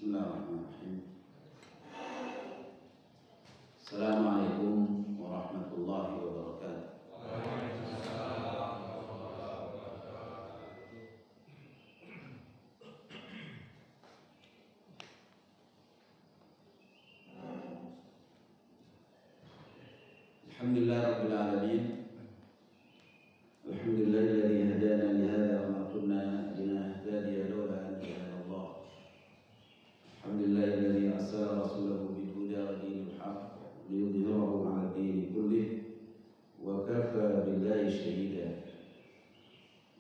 Bismillahirrahmanirrahim. Assalamualaikum warahmatullahi wabarakatuh. Alhamdulillah rabbil alamin. Alhamdulillahilladzi hadana li hadza wa ma kunna linahtadiya lawla an hadana Allah. Alhamdulillahilladzi arsala rasulahu bil huda wa dinil haqq liyudhhirahu 'ala ad-din kullih wa kafa billahi shahida.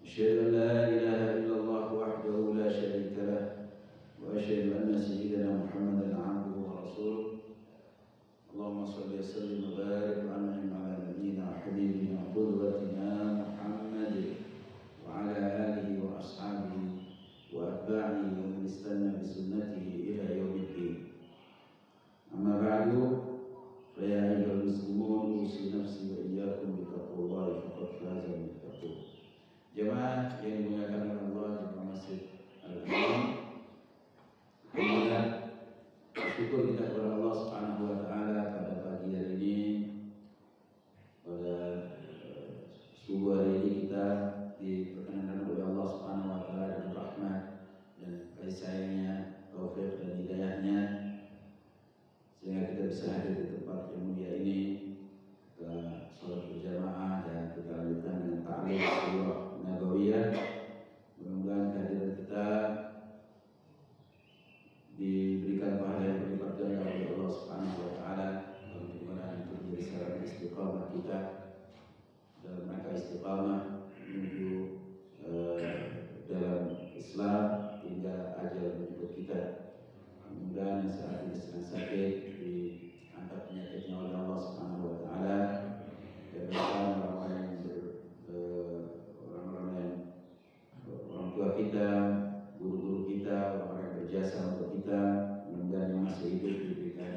Asyhadu an la ilaha illallah wahdahu la syarika lah wa asyhadu anna sayyidana Muhammadan 'abduhu wa rasuluh. Allahumma shalli wa sallim wa barik wa an'im 'ala nabiyyina wa habibina wa qudwatina Muhammad wa 'ala alihi wa ashabihi wa atba'ihi wa man istanna bi sunnatihi ila yaumiddin. Amma ba'du, fa ya ayyuhal muslimun usi nafsi wa iyyakum bi taqwallahi faqad faza al-muttaqun. Jemaah yang dimuliakan oleh Allah di Masjid Al-Haram, syukur kita kepada Allah Subhanahu wa taala pada pagi hari ini, pada subuh hari ini kita diperkenankan oleh Allah Subhanahu wa taala dengan rahmat dan kasih sayangnya, taufik dan hidayahnya, sehingga kita bisa hadir di tempat yang mulia ini, kita sholat berjamaah dan kita lanjutkan dengan ta'lim surah Nabawiyah. Mudah-mudahan kehadiran kita diberikan pahala yang berlipat ganda oleh Allah Subhanahu wa taala, mudah-mudahan itu menjadi syarat istiqamah kita dalam rangka istiqamah menuju dalam Islam hingga ajal menjemput kita. Mudah-mudahan yang saat ini sedang sakit diangkat penyakitnya oleh Allah Subhanahu wa taala, dan orang tua kita, guru-guru kita, orang yang berjasa untuk kita, mudah-mudahan yang masih hidup diberikan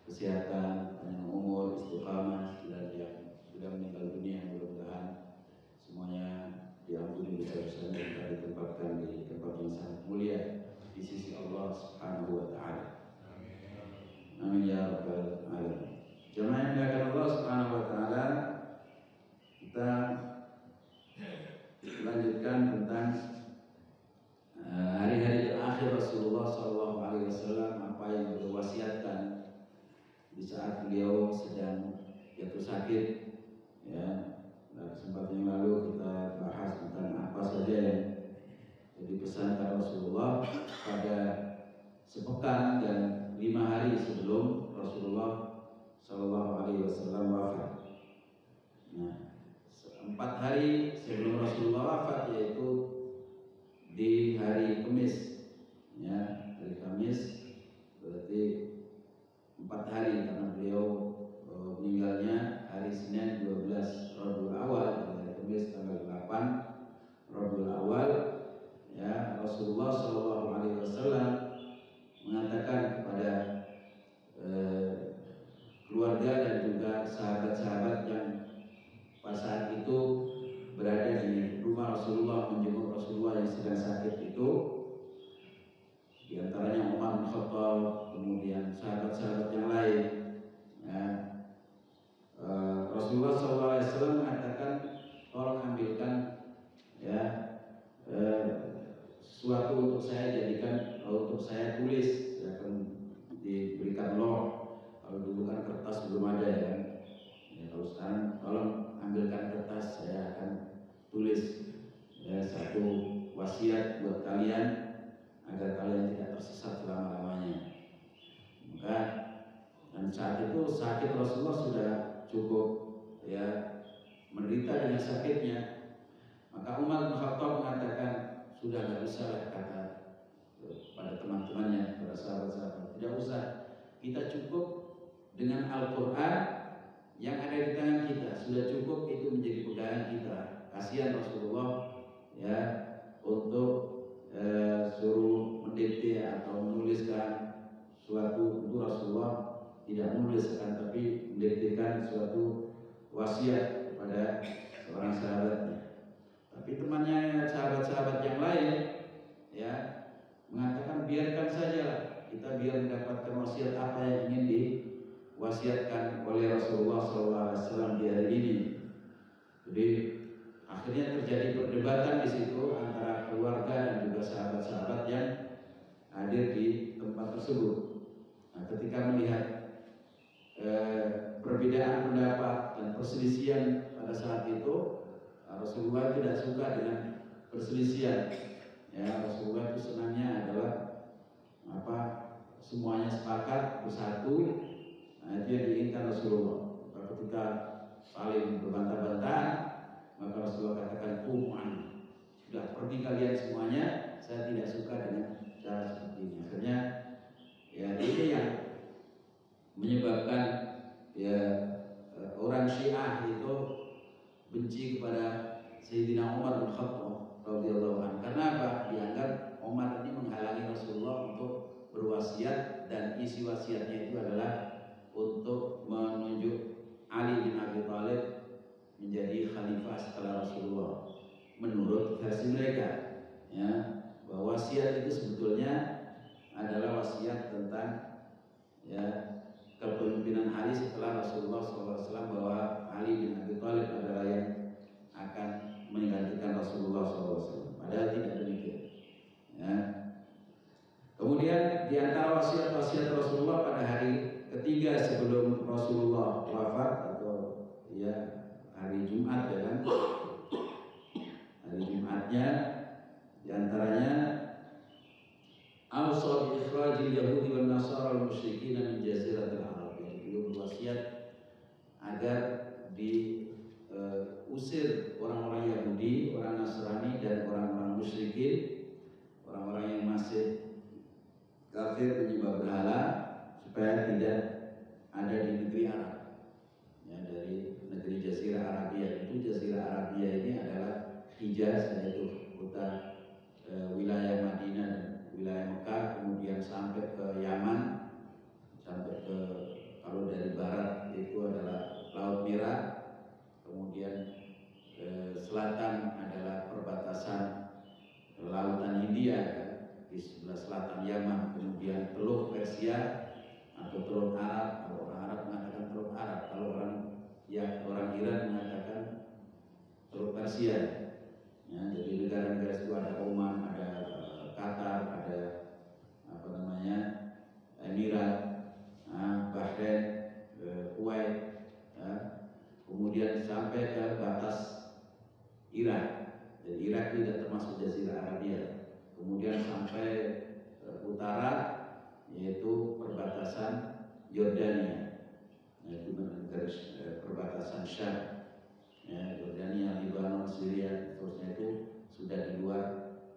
kesehatan, panjang umur, istiqamah, dan yang sudah meninggal dunia mudah-mudahan semuanya diampuni dosa-dosanya dan kita ditempatkan di tempat yang sangat mulia di sisi Allah Subhanahu wa taala. Amin ya rabbal alamin. Jemaah yang dimuliakan Allah Subhanahu wa taala, kita lanjutkan tentang hari-hari terakhir Rasulullah SAW, apa yang beliau wasiatkan di saat beliau sedang jatuh sakit. Ya, nah, kesempatan yang lalu kita bahas tentang apa saja yang dipesankan Rasulullah pada sepekan dan 5 hari sebelum Rasulullah SAW wafat. Nah, 4 hari sebelum Rasulullah wafat, yaitu di hari Kamis, ya, hari Kamis berarti 4 hari karena beliau meninggalnya hari Senin 12 Rabiul Awal, hari Kamis tanggal 8 Rabiul Awal. Ya, Rasulullah SAW mengatakan kepada keluarga dan juga sahabat-sahabat yang pada saat itu berada di rumah Rasulullah, menjenguk Rasulullah yang sedang sakit itu, di antaranya Umar bin Khattab, kemudian sahabat-sahabat yang lain. Ya, Rasulullah SAW mengatakan, tolong ambilkan ya sesuatu untuk saya jadikan, untuk saya tulis, ya, akan diberikan loh. Kalau dulu kan kertas belum ada, ya kan. Ya, kalau sekarang tolong ambilkan kertas, saya akan tulis ya satu wasiat buat kalian agar kalian tidak tersesat selama-lamanya. Maka dan saat itu sakit Rasulullah sudah cukup ya menderita dengan sakitnya. Maka Umar bin Khattab mengatakan, sudah nggak usah lah, kata pada teman-temannya, pada sahabat-sahabat, tidak usah, kita cukup dengan Al-Quran yang ada di tangan kita, sudah cukup itu menjadi pegangan kita. Kasihan Rasulullah ya untuk suruh mendikte atau menuliskan suatu, itu Rasulullah tidak menuliskan tapi mendiktekan suatu wasiat kepada seorang sahabatnya. Tapi temannya, sahabat-sahabat yang lain ya mengatakan biarkan saja kita biar mendapatkan wasiat apa yang ingin diwasiatkan oleh Rasulullah SAW di hari ini. Jadi akhirnya terjadi perdebatan di situ antara keluarga dan juga sahabat-sahabat yang hadir di tempat tersebut. Nah, ketika melihat perbedaan pendapat dan perselisihan pada saat itu, Rasulullah tidak suka dengan perselisihan. Ya, Rasulullah itu senangnya adalah semuanya sepakat bersatu. Nah, itu yang diinginkan Rasulullah. Ketika saling berbantah-bantahan, maka Rasulullah katakan, sudah pergi kalian semuanya, saya tidak suka dengan cara seperti ini. Akhirnya ya ini yang menyebabkan ya orang Syiah itu benci kepada Sayyidina Umar bin Khattab radhiyallahu anhu. Karena apa? Dianggap Umar ini menghalangi Rasulullah untuk berwasiat, dan isi wasiatnya itu adalah untuk menunjuk Ali bin Abi Thalib menjadi khalifah setelah Rasulullah. Menurut versi mereka, ya, bahwa wasiat itu sebetulnya adalah wasiat tentang ya kepemimpinan Ali setelah Rasulullah SAW, bahwa Ali bin Abi Thalib adalah yang akan menggantikan Rasulullah SAW. Padahal tidak demikian. Ya. Kemudian di antara wasiat-wasiat Rasulullah pada hari ketiga sebelum Rasulullah wafat, atau ya hari Jumat, ya kan? Hari Jumatnya di antaranya awsa bi ikhrajil yahudi wan nasara wal musyrikin min jaziratil arab. Beliau berwasiat agar diusir orang-orang Yahudi, orang Nasrani, dan orang-orang musyrikin, orang-orang yang masih kafir menyembah berhala, supaya tidak ada di negeri Arab. Ya, dari negeri Jazirah Arabia. Itu Jazirah Arabia ini adalah Hijaz, yaitu kota wilayah Madinah dan wilayah Mekah, kemudian sampai ke Yaman, sampai ke, kalau dari barat itu adalah Laut Merah, kemudian selatan adalah perbatasan Lautan Hindia, di sebelah selatan Yaman, kemudian Teluk Persia atau Teluk Arab. Kalau orang Arab mengatakan Teluk Arab, kalau orang Iran mengatakan Teluk Persia. Ya, jadi negara-negara itu ada Oman, ada Qatar, ada Emirat, Bahrain, Kuwait, ya. Kemudian sampai ke batas Irak. Jadi Irak tidak termasuk Jazirah Arabia. Kemudian sampai utara, yaitu perbatasan Yordania, yaitu perbatasan Syam, ya, Yordania, Lebanon, Syria, terusnya itu sudah di luar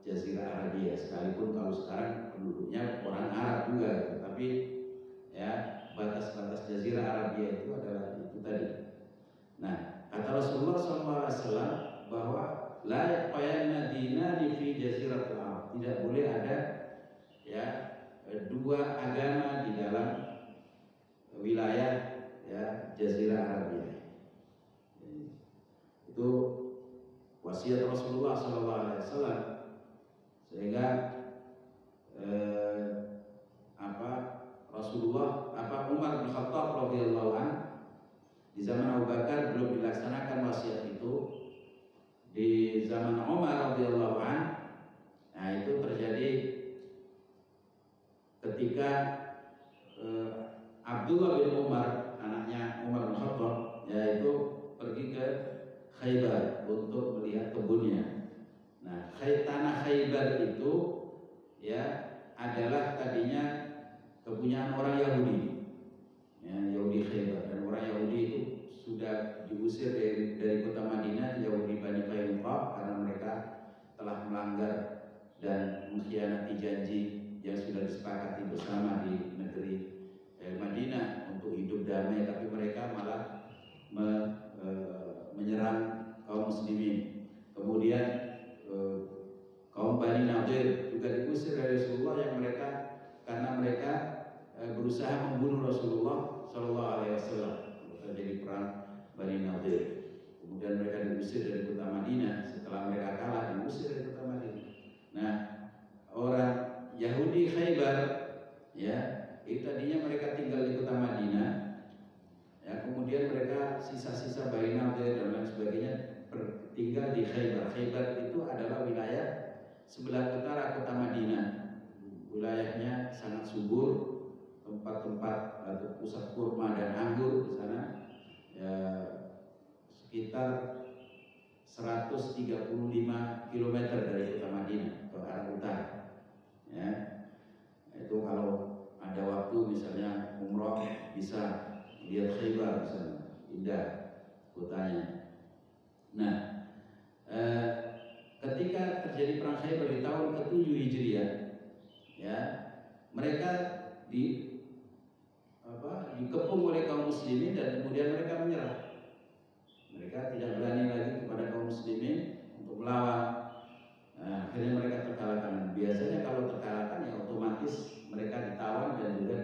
Jazirah Arabia. Sekalipun kalau sekarang penduduknya orang Arab juga, tetapi ya batas-batas Jazirah Arabia itu adalah itu tadi. Nah, kata Rasulullah SAW bahwa la yaqayanna dinani fi jaziratil Arab. Tidak boleh ada ya dua agama di dalam wilayah ya Jazirah Arabia. Itu wasiat Rasulullah SAW, sehingga Umar bin Khattab radhiyallahu anhu di zaman Abu Bakar belum dilaksanakan wasiat itu. Di zaman Umar radhiyallahu anhu, nah itu terjadi ketika Abdullah bin Umar, anaknya Umar bin Khattab, yaitu pergi ke Khaybar untuk melihat kebunnya. Nah, tanah Khaybar itu ya adalah tadinya kepunyaan orang Yahudi, ya, Yahudi Khaybar, dan orang Yahudi itu sudah diusir dari kota Madinah, Yahudi Bani Qainuqa, karena mereka telah melanggar dan mengkhianati janji yang sudah disepakati bersama di negeri Madinah untuk hidup damai, tapi mereka malah menyerang kaum muslimin. Kemudian kaum Bani Nadir juga diusir dari Rasulullah, yang karena mereka berusaha membunuh Rasulullah SAW. Terjadi perang Bani Nadir. Kemudian mereka diusir dari kota Madinah. Setelah mereka kalah, diusir dari kota Madinah. Nah, orang Yahudi Khaybar, ya, itu tadinya mereka tinggal di kota Madinah, ya, kemudian mereka sisa-sisa Bani Nadir dan lain sebagainya tinggal di Khaybar. Khaybar itu adalah wilayah sebelah utara kota Madinah. Wilayahnya sangat subur, tempat-tempat atau pusat kurma dan anggur di sana, ya, sekitar 135 km dari kota Madinah ke arah utara. Ya, itu kalau ada waktu misalnya umroh bisa lihat Khaybar di sana, indah kotanya. Nah, ketika terjadi perang Khaybar di tahun ke-7 Hijriah, ya, mereka dikepung oleh kaum muslimin dan kemudian mereka menyerah. Mereka tidak berani lagi kepada kaum muslimin untuk melawan. Nah, akhirnya mereka terkalahkan. Biasanya kalau terkalahkan ya otomatis mereka ditawan dan juga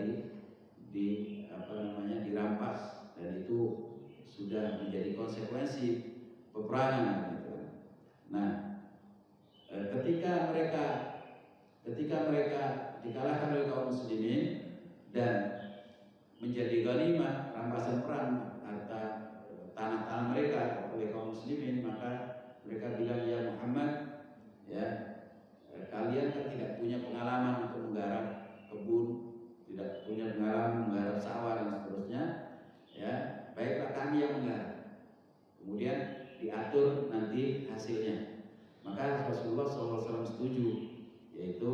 dirampas, dan itu sudah menjadi konsekuensi peperangan gitu. Nah, ketika mereka dikalahkan oleh kaum muslimin dan menjadi ghanimah, rampasan perang, harta tanah-tanah mereka oleh kaum muslimin, maka mereka bilang, ya Muhammad, ya, kalian kan tidak punya pengalaman untuk menggarap kebun, tidak punya pengalaman menggarap sawah dan seterusnya, ya, baiklah kami yang menggarap, kemudian diatur nanti hasilnya. Maka Rasulullah SAW setuju, yaitu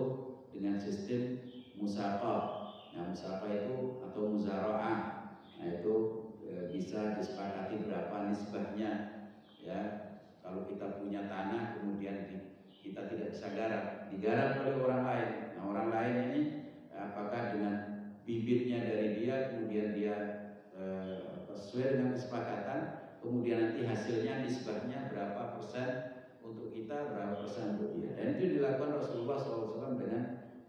dengan sistem musaqah. Nah, musaqah itu atau muzara'ah, nah itu bisa disepakati berapa nisbahnya, ya. Kalau kita punya tanah kemudian kita tidak bisa garap, digarap oleh orang lain. Nah, orang lain ini apakah dengan bibitnya dari dia, kemudian dia sesuai dengan kesepakatan, kemudian nanti hasilnya nisbahnya berapa persen untuk kita, berapa persen untuk dia. Dan itu dilakukan Rasulullah SAW dengan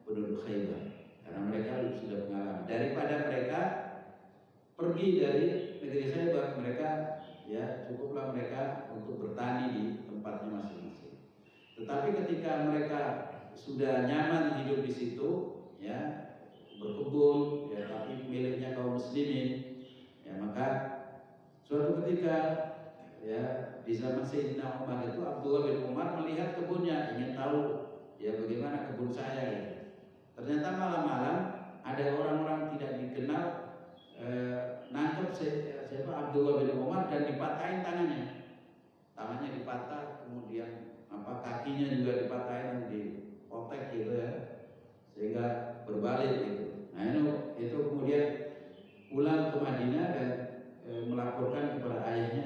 penduduk Khaybar, karena mereka sudah pengalaman. Daripada mereka pergi dari negeri Khaybar, mereka, ya, cukuplah mereka untuk bertani di tempatnya masing-masing. Tetapi ketika mereka sudah nyaman hidup di situ, ya, berkebun, ya, tapi miliknya kaum muslimin, ya, maka suatu ketika, ya, di zaman Sayyidina Umar itu, Abdullah bin Umar melihat kebunnya, ingin tahu, ya, bagaimana kebun saya gitu. Ternyata malam-malam ada orang-orang tidak dikenal nangkep siapa Abdullah bin Umar dan dipatahin tangannya dipatah, kemudian kakinya juga dipatahin, dipotek gitu, ya, sehingga berbalik gitu. Nah, itu kemudian pulang ke Madinah dan melaporkan kepada ayahnya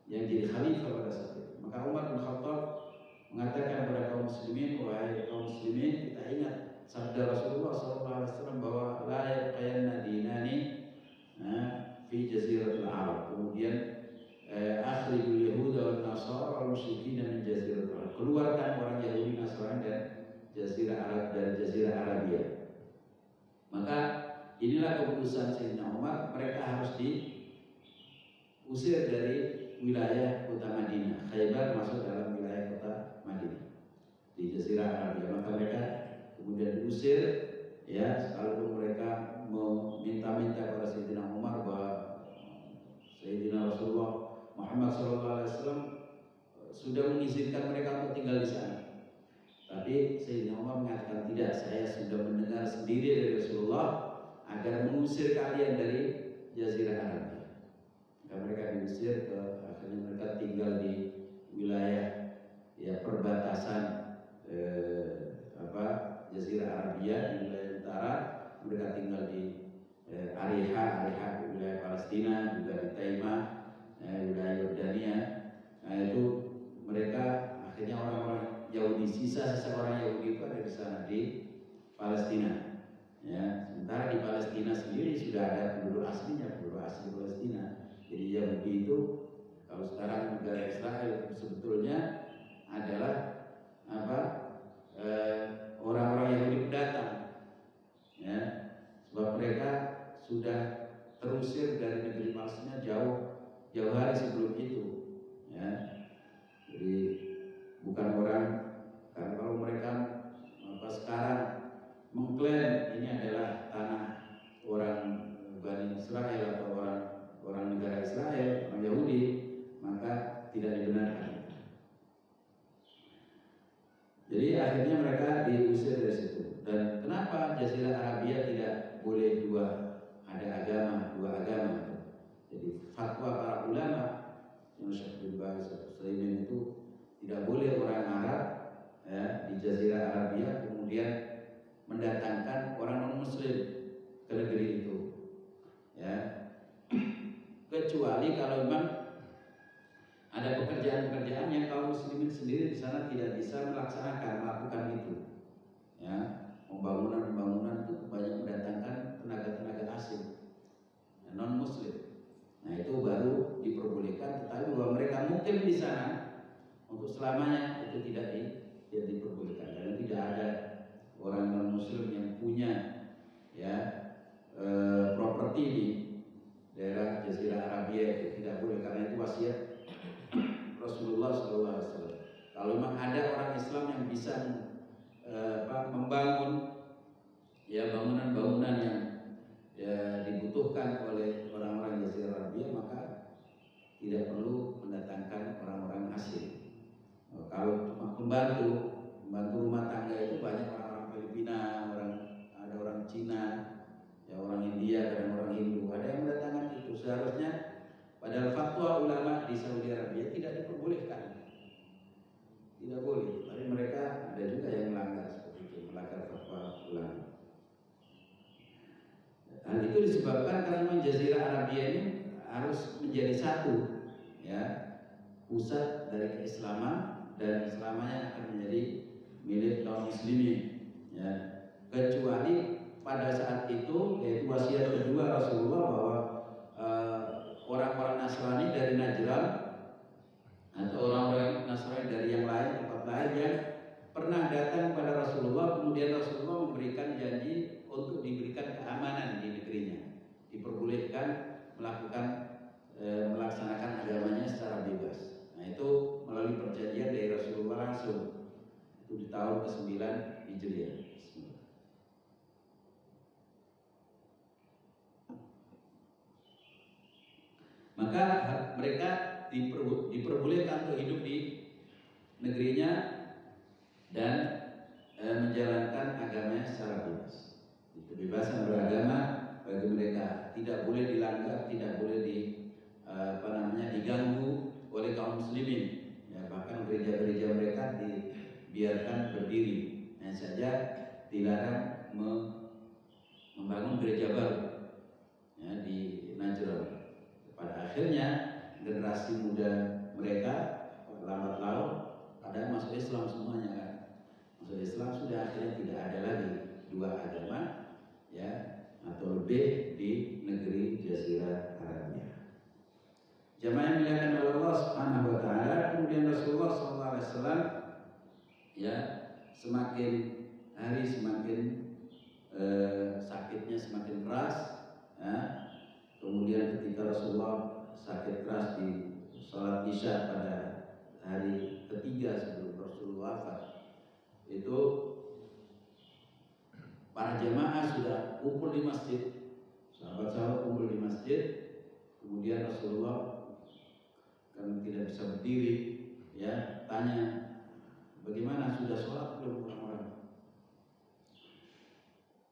yang jadi khalifah pada saat itu. Maka Umar bin Khattab mengatakan kepada kaum muslimin, wahai kaum muslimin, kita ingat sabda Rasulullah SAW bahwa la yabqayanna dinani fi jaziratul Arab. Kemudian akhrijul yahuda wan nasara wal musyrikin min jaziratul Arab. Keluarkan orang Yahudi, Nasrani dan jazirah Arab dan jazirah Arabia. Maka inilah keputusan Sayyidina Umar, mereka harus diusir dari wilayah kota Madinah. Khaybar masuk dalam wilayah kota Madinah di jazirah Arabia. Maka mereka kemudian diusir, ya, sekalipun mereka meminta-minta kepada Sayyidina Umar bahwa Sayyidina Rasulullah Muhammad SAW sudah mengizinkan mereka untuk tinggal di sana. Tapi Sayyidina Umar mengatakan, tidak, saya sudah mendengar sendiri dari Rasulullah agar mengusir kalian dari jazirah Arabia. Maka mereka diusir, akhirnya mereka tinggal di wilayah, ya, perbatasan jazirah Arabia di wilayah utara. Mereka tinggal di Ariha di wilayah Palestina, juga di Taimah, wilayah Yordania. Nah, itu mereka akhirnya orang-orang Yahudi, sisa-sisa orang Yahudi itu ada di sana di Palestina. Ya, sementara di Palestina sendiri sudah ada penduduk aslinya, penduduk asli Palestina. Jadi Yahudi itu, kalau sekarang negara Israel itu sebetulnya adalah orang-orang Yahudi pendatang, ya, sebab mereka sudah terusir dari negeri Palestina jauh hari sebelum itu, ya. Jadi bukan orang, karena kalau mereka Maka sekarang mengklaim ini adalah tanah orang Bani Israel atau orang negara Israel, orang Yahudi, maka tidak dibenarkan. Jadi akhirnya mereka diusir dari situ. Dan kenapa Jazirah Arabia tidak boleh dua agama? Jadi fatwa para ulama yang Syekh bin Baz itu tidak boleh orang Arab ya, di Jazirah Arabia kemudian mendatangkan orang non-Muslim ke negeri itu, ya, kecuali kalau memang ada pekerjaan-pekerjaan yang kaum muslimin sendiri di sana tidak bisa melakukan itu, ya. Pembangunan itu banyak mendatangkan tenaga-tenaga asing, ya, non-Muslim. Nah itu baru diperbolehkan, tetapi bahwa mereka mungkin di sana untuk selamanya itu tidak diperbolehkan, karena tidak ada orang non-Muslim yang punya ya properti di daerah Jazirah Arabia itu tidak boleh, karena itu wasiat Rasulullah SAW. Kalau memang ada orang Islam yang bisa membangun ya bangunan-bangunan yang ya dibutuhkan oleh orang-orang Jazirah Arabia, maka tidak perlu mendatangkan orang-orang asing. Kalau cuma pembantu rumah tangga itu banyak orang-orang Filipina, ada orang Cina, ya orang India dan orang Hindu, ada yang mendatangkan itu. Seharusnya padahal fatwa ulama di Saudi Arabia tidak diperbolehkan, tidak boleh. Tapi mereka ada juga yang melanggar seperti itu, melanggar fatwa ulama. Hal itu disebabkan karena Jazirah Arabia ini harus menjadi satu, ya, pusat dari keislaman dan selamanya akan menjadi milik kaum muslimin, ya. Kecuali pada saat itu, yaitu wasiat kedua Rasulullah bahwa orang-orang Nasrani dari Najran atau orang-orang Nasrani dari yang lain, tempat lain yang pernah datang kepada Rasulullah, kemudian Rasulullah memberikan janji untuk diberikan keamanan di negerinya, diperbolehkan melaksanakan agamanya secara bebas. Nah itu melalui perjanjian dari Rasulullah langsung, itu di tahun ke-9 Hijriah. Maka mereka diperbolehkan untuk hidup di negerinya dan menjalankan agamanya secara bebas. Kebebasan beragama bagi mereka tidak boleh dilanggar, tidak boleh diganggu oleh kaum muslimin. Ya, bahkan gereja-gereja mereka dibiarkan berdiri. Hanya saja dilarang membangun gereja baru, ya, di Najran. Pada akhirnya generasi muda mereka lambat laun ada masuk Islam semuanya kan. Masuk Islam sudah akhirnya tidak ada lagi dua agama, ya, atau lebih di negeri Jazirah Arabia. Jamaah yang dimuliakan oleh Allah Subhanahu wa taala, kemudian Rasulullah SAW ya semakin hari semakin sakitnya semakin keras, ya. Kemudian ketika Rasulullah sakit keras di sholat Isya pada hari ketiga sebelum Rasulullah wafat, itu para jemaah sudah kumpul di masjid, sahabat-sahabat kumpul di masjid. Kemudian Rasulullah kan tidak bisa berdiri, ya, tanya, bagaimana, sudah sholat belum orang-orang?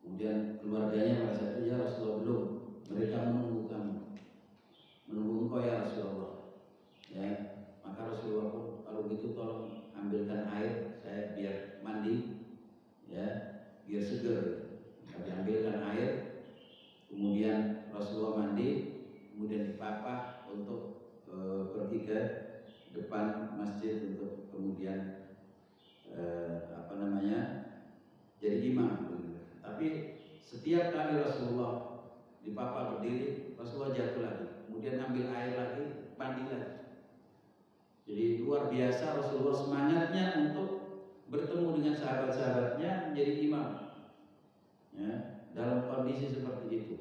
Kemudian keluarganya merasa, ya Rasulullah belum, mereka menunggu kamu, menunggu engkau ya Rasulullah, ya. Maka Rasulullah pun, kalau gitu tolong ambilkan air saya biar mandi, ya, biar seger. Diambilkan air, kemudian Rasulullah mandi, kemudian dipapah untuk pergi ke depan masjid untuk kemudian jadi imam. Tapi setiap kali Rasulullah dipapah berdiri, Rasulullah jatuh lagi, kemudian ambil air lagi, mandi lagi. Jadi luar biasa Rasulullah semangatnya untuk bertemu dengan sahabat-sahabatnya menjadi imam, ya, dalam kondisi seperti itu.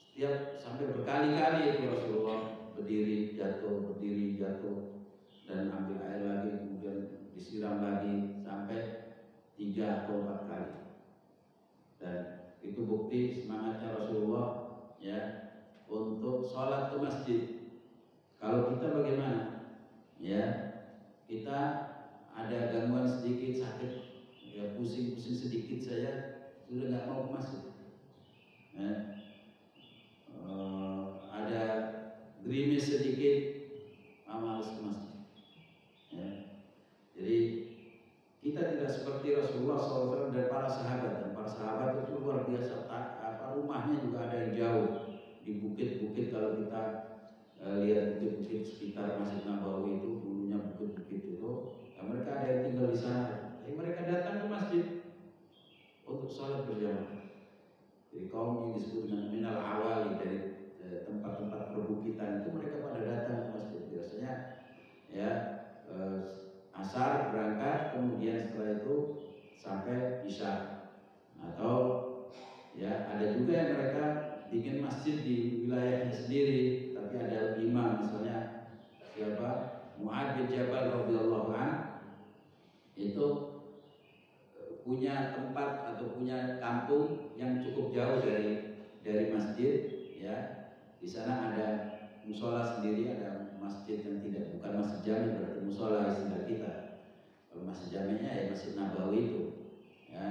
Setiap sampai berkali-kali itu Rasulullah berdiri jatuh, dan ambil air lagi, kemudian disiram lagi, sampai 3 atau 4 kali. Dan itu bukti semangatnya Rasulullah ya untuk sholat ke masjid. Kalau kita bagaimana? Ya, kita ada gangguan sedikit, sakit, ya pusing-pusing sedikit saja sudah nggak mau ke masjid. Ya. Ada gerimis sedikit, malas ke masjid. Ya. Jadi kita tidak seperti Rasulullah SAW dan para sahabat. Dan para sahabat itu luar biasa. Rumahnya juga ada yang jauh di bukit-bukit. Kalau kita lihat bukit-bukit sekitar Masjid Nabawi itu dulunya bukit-bukit itu, mereka ada yang tinggal di sana. Mereka datang ke masjid untuk sholat berjamaah. Jadi kaum yang disebut dengan minal awali dari tempat-tempat perbukitan itu mereka pada datang ke masjid. Biasanya ya asar berangkat, kemudian setelah itu sampai isya. Atau ya ada juga yang mereka bikin masjid di wilayahnya sendiri, tapi ada imam, misalnya siapa, Mu'ad bin Jabal radhiyallahu anhu itu punya tempat atau punya kampung yang cukup jauh dari masjid, ya. Di sana ada musola sendiri, ada masjid yang bukan masjid jami, berarti musola istilah kita. Kalau masjid jaminya ya Masjid Nabawi itu, ya.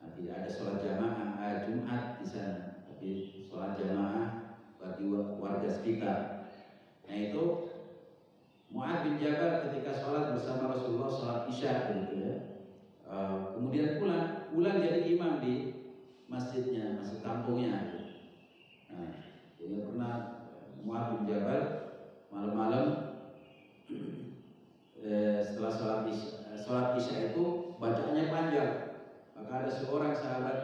Nah, tidak ada sholat jamaah Jumat di sana, tapi sholat jamaah bagi warga sekitar. Nah itu Mu'ad bin Jabal ketika sholat bersama Rasulullah sholat isya gitu ya. Kemudian pulang jadi imam di masjidnya, masjid kampungnya. Nah, jadi pernah Mu'ad bin Jabal malam-malam setelah sholat isya itu bacaannya panjang. Maka ada seorang sahabat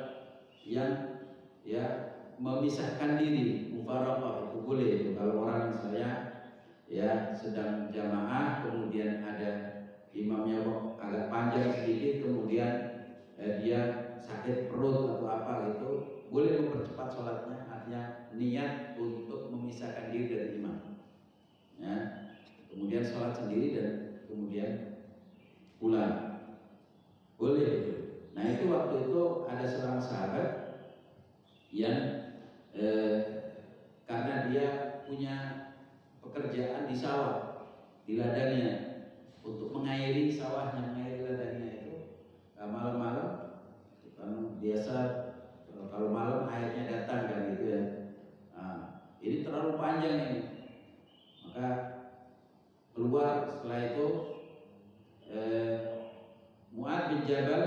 yang ya memisahkan diri, mufaraqah itu boleh itu kalau orang misalnya ya sedang jamaah kemudian ada imamnya agak panjang sedikit, kemudian dia sakit perut atau apa gitu, boleh mempercepat sholatnya, artinya niat untuk memisahkan diri dari imam, ya. Kemudian sholat sendiri dan kemudian pulang, boleh itu. Nah itu waktu itu ada seorang sahabat yang karena dia punya pekerjaan di sawah, di ladangnya, untuk mengairi sawahnya, mengairi ladangnya itu malam-malam. Biasa kalau malam airnya datang kan gitu ya. Nah, ini terlalu panjang ini, maka keluar setelah itu Mu'ad bin Jabal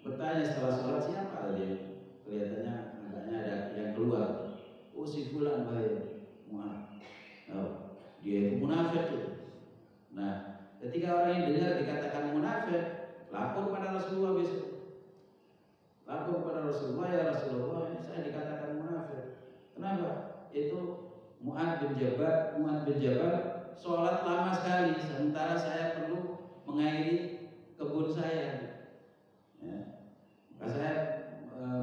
bertanya setelah sholat, siapa dia? Kelihatannya agaknya ada yang keluar. Oh si fulan bahaya Mu'ad. Oh, dia itu munafik itu. Nah, ketika orang yang dengar dikatakan munafik, lapor pada Rasulullah besok. Lapor pada Rasulullah, ya Rasulullah, ini saya dikatakan munafik. Kenapa? Itu Mu'ad bin Jabal sholat lama sekali, sementara saya perlu mengairi kebun saya. Ya. Maka saya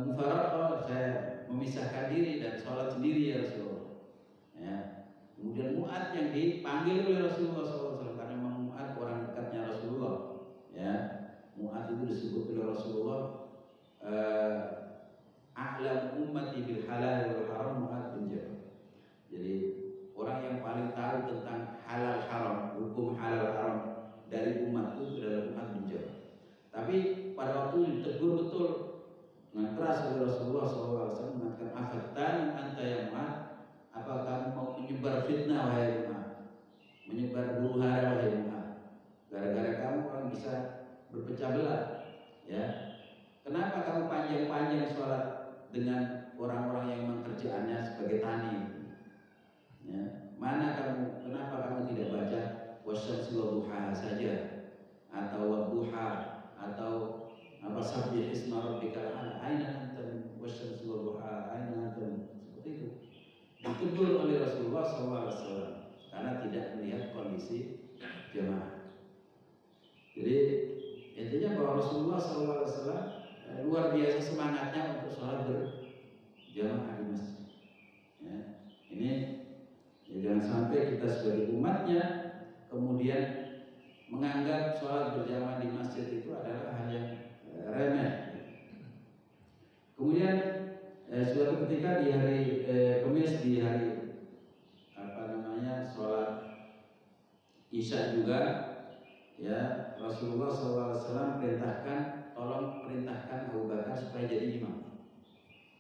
mufaraqah, saya memisahkan diri dan sholat sendiri ya Rasulullah. Ya. Kemudian Mu'ad yang dipanggil oleh Rasulullah SAW, karena memang Mu'ad orang dekatnya Rasulullah. Ya. Mu'ad itu disebut oleh Rasulullah a'lam ummati bil halal wal haram, Mu'ad bin Jabal. Jadi orang yang paling tahu tentang halal haram, hukum halal haram dari umat itu adalah Mu'ad bin Jabal. Tapi pada waktu ditegur betul dengan keras oleh Rasulullah SAW, mengatakan afattan anta ya Mu'ad, apa kamu mau menyebar fitnah wahai Mu'ad, menyebar huru hara wahai Mu'ad, gara-gara kamu orang bisa berpecah belah, ya. Kenapa kamu panjang-panjang sholat dengan orang-orang yang memang kerjaannya sebagai tani? Ya. Kenapa kamu tidak baca wasyamsi wadduhaha saja, atau wadduha, atau apa sabbih isma rabbikal a'la, aina antum wasyamsi wadduhaha, aina antum, seperti itu. Ditegur oleh Rasulullah SAW karena tidak melihat kondisi jemaah. Jadi intinya bahwa Rasulullah SAW luar biasa semangatnya untuk sholat berjamaah di masjid. Ya. Ini ya, jangan sampai kita sebagai umatnya kemudian menganggap sholat berjamaah di masjid itu adalah hal yang Kemudian suatu ketika di hari Kamis, di hari sholat Isya juga, ya, Rasulullah SAW perintahkan Abu Bakar supaya jadi imam,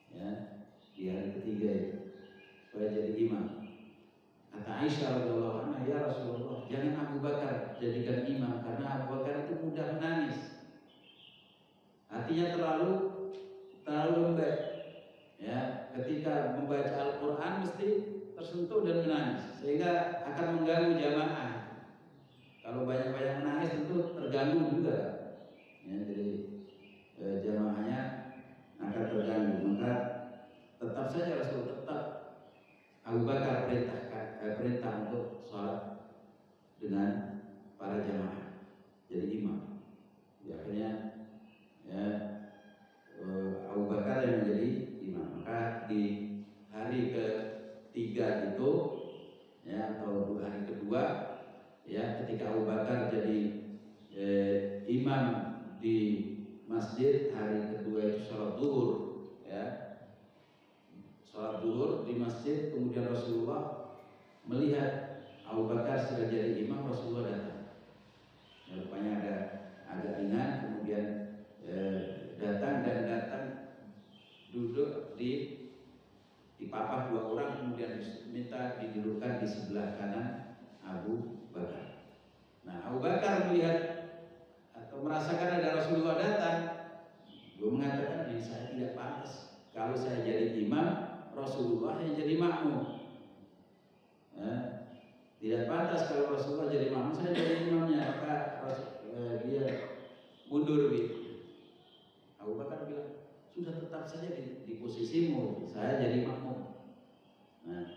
ya, di hari ketiga itu supaya jadi imam. Kata Aisyah radhiyallahu anha, ya Rasulullah, jangan Abu Bakar jadikan imam karena Abu Bakar itu mudah menangis, hatinya terlalu lembek, ya, ketika membaca Al-Quran mesti tersentuh dan menangis sehingga akan mengganggu jamaah. Kalau banyak-banyak menangis tentu terganggu juga, ya, jadi jamaahnya akan terganggu. Maka tetap saja Rasul Abu Bakar perintah untuk sholat dengan para jamaah, jadi imam. Akhirnya, ya, Abu Bakar yang menjadi imam. Maka di hari ketiga itu, ya, atau hari kedua, ya, ketika Abu Bakar jadi imam di masjid, hari kedua itu sholat zuhur, ya, sholat zuhur di masjid. Kemudian Rasulullah melihat Abu Bakar sudah jadi imam, Rasulullah datang. Ya, rupanya agak ringan, kemudian datang duduk di papah dua orang, kemudian minta didudukkan di sebelah kanan Abu Bakar. Nah, Abu Bakar melihat atau merasakan ada Rasulullah datang, dia mengatakan, ini saya tidak pantas kalau saya jadi imam, Rasulullah yang jadi makmum. Tidak pantas kalau Rasulullah jadi makmum, saya jadi imamnya. Maka dia mundur gitu. Abu Bakar bilang, sudah tetap saja di posisimu, saya jadi makmum. Nah,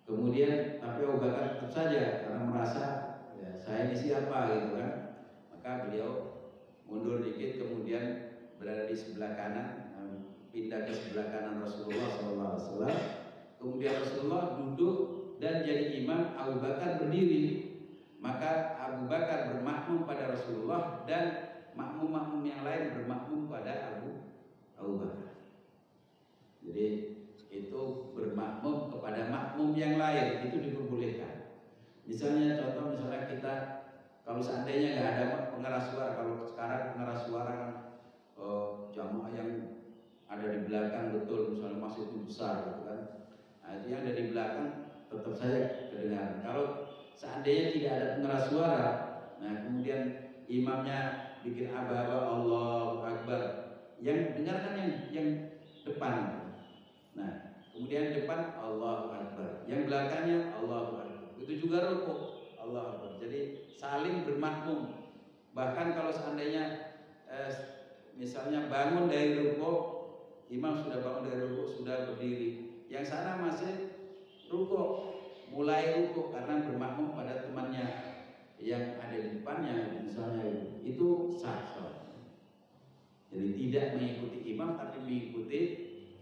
kemudian tapi Abu Bakar tetap saja karena merasa, ya, saya ini siapa gitu kan. Maka beliau mundur dikit, kemudian berada di sebelah kanan, pindah ke sebelah kanan Rasulullah SAW. Kemudian Rasulullah duduk dan jadi imam, Abu Bakar berdiri. Maka Abu Bakar bermakmum pada Rasulullah dan makmum-makmum yang lain bermakmum pada Abu Bakar. Jadi itu bermakmum kepada makmum yang lain itu diperbolehkan. Misalnya kita kalau seandainya nggak ada pengeras suara, kalau sekarang pengeras suara kan jamaah yang ada di belakang betul, misalnya masjid itu besar gitu kan. Nah, itu yang ada di belakang tetap saja kedengaran. Kalau seandainya tidak ada pengeras suara, nah kemudian imamnya bikin aba-aba Allahu Akbar, yang dengarkan yang depan. Nah, kemudian depan Allahu Akbar, yang belakangnya Allahu Akbar. Itu juga rukuk Allahu Akbar. Jadi saling bermakmum. Bahkan kalau seandainya misalnya bangun dari rukuk, imam sudah bangun dari rukuk, sudah berdiri, yang sana masih rukuk, mulai rukuk karena bermakmum pada temannya yang ada di depannya, misalnya itu sah. Jadi tidak mengikuti imam tapi mengikuti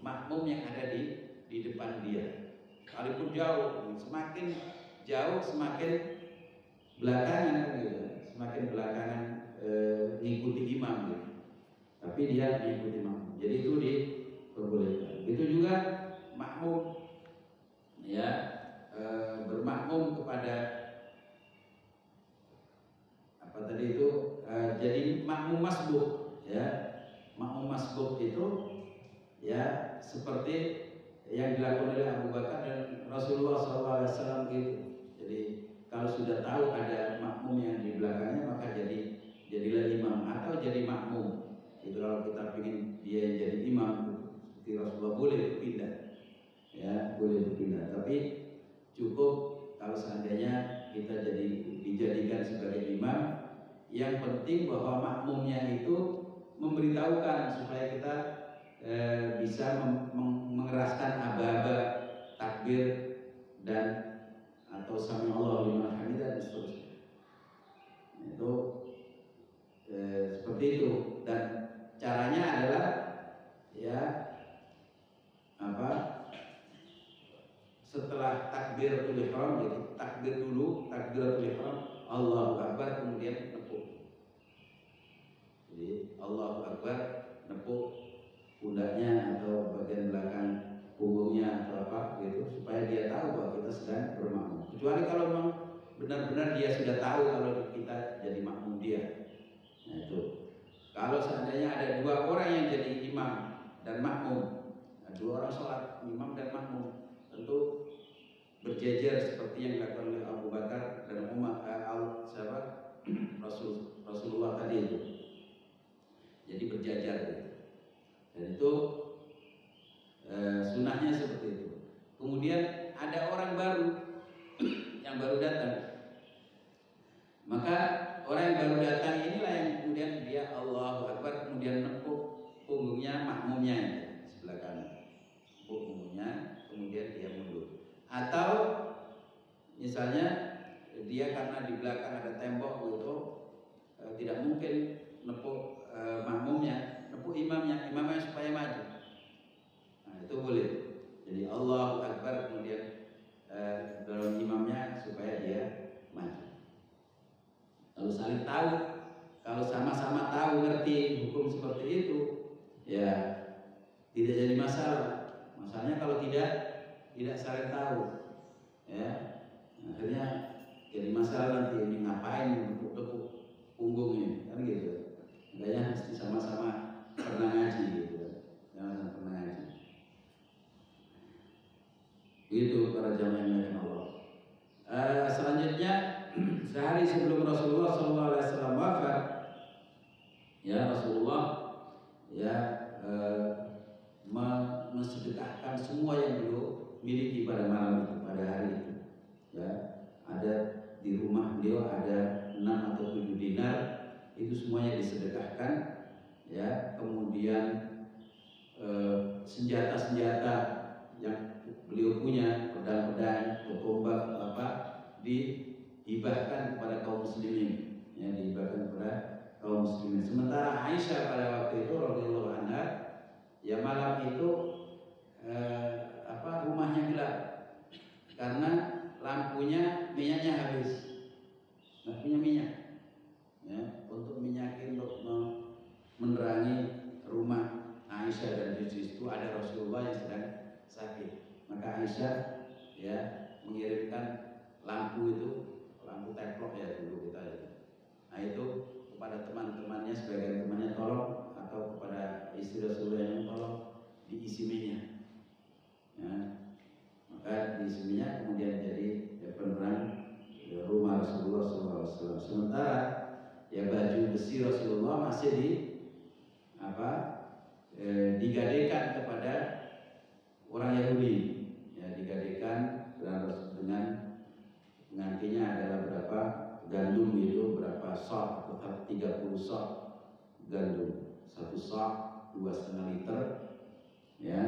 makmum yang ada di depan dia. Walaupun jauh, semakin jauh semakin belakangan gitu. Semakin belakangan mengikuti imam gitu. Tapi dia mengikuti makmum. Jadi itu diperbolehkan. Itu juga makmum, ya, bermakmum kepada apa tadi itu, jadi makmum masbuk, ya. Makmum masbuk itu, ya, seperti yang dilakukan oleh Abu Bakar dan Rasulullah SAW gitu. Jadi kalau sudah tahu ada makmum yang di belakangnya, maka jadilah imam atau jadi makmum. Itu kalau kita ingin dia yang jadi imam, seperti Rasulullah, boleh berpindah, ya, boleh berpindah. Tapi cukup kalau seandainya kita dijadikan sebagai imam, yang penting bahwa makmumnya itu memberitahukan supaya kita bisa mengeraskan aba-aba takbir dan atau sami Allah liman hamidah dan seterusnya. Itu seperti itu, dan caranya adalah, ya, setelah takbiratul ihram, jadi takbir dulu, takbiratul ihram, Allahu Akbar, kemudian nepuk. Jadi Allahu Akbar, nepuk. berjejer seperti yang dilakukan oleh Abu Bakar dan Umar, Rasulullah tadi itu. Jadi berjajar gitu. Dan itu sunnahnya seperti itu. Kemudian ada orang baru yang baru datang, maka orang yang baru datang inilah yang kemudian dia Allahu Akbar, kemudian nepuk punggungnya makmumnya di sebelah kanan, nepuk punggungnya, kemudian dia mundur. Atau misalnya dia karena di belakang ada tembok gitu, tidak mungkin nepuk makmumnya, nepuk imamnya supaya maju. Nah, itu boleh. Jadi Allahu Akbar, kemudian dorong imamnya supaya dia maju. Lalu saling tahu, kalau sama-sama tahu ngerti hukum seperti itu, ya tidak jadi masalah. Masalahnya kalau tidak saling tahu, ya akhirnya jadi masalah nanti, ini ngapain tepuk-tepuk punggungnya, kan gitu. Makanya mesti sama-sama pernah ngaji gitu, sama-sama pernah ngaji. Itu para jamaah yang Allah. Selanjutnya sehari sebelum Rasulullah SAW wafat, ya Rasulullah ya mensedekahkan semua yang beliau miliki pada malam itu, pada hari itu. Ya, ada di rumah beliau ada 6 atau 7 dinar, itu semuanya disedekahkan. Ya, kemudian senjata-senjata yang beliau punya, pedang-pedang, tombak apa, dihibahkan kepada kaum muslimin, ya, dihibahkan kepada kaum muslimin. Sementara Aisyah pada waktu itu radhiyallahu anha, ya malam itu rumahnya gelap karena lampunya, minyaknya habis, nggak punya minyak, ya, untuk minyakin, untuk menerangi rumah Aisyah dan cucu itu ada Rasulullah yang sedang sakit. Maka Aisyah ya mengirimkan lampu itu, lampu teplok ya dulu kita itu. Nah itu kepada teman-temannya, sebagian temannya tolong, atau kepada istri Rasulullah yang tolong diisi minyak. Ya, maka diisi minyak, kemudian jadi penerang rumah Rasulullah SAW. Sementara ya baju besi Rasulullah masih digadekan kepada orang Yahudi, ya, digadekan dengan pengantinnya adalah berapa gandum itu, berapa sok, tetap 30 sok gandum, 1 sok 2,5 liter, ya,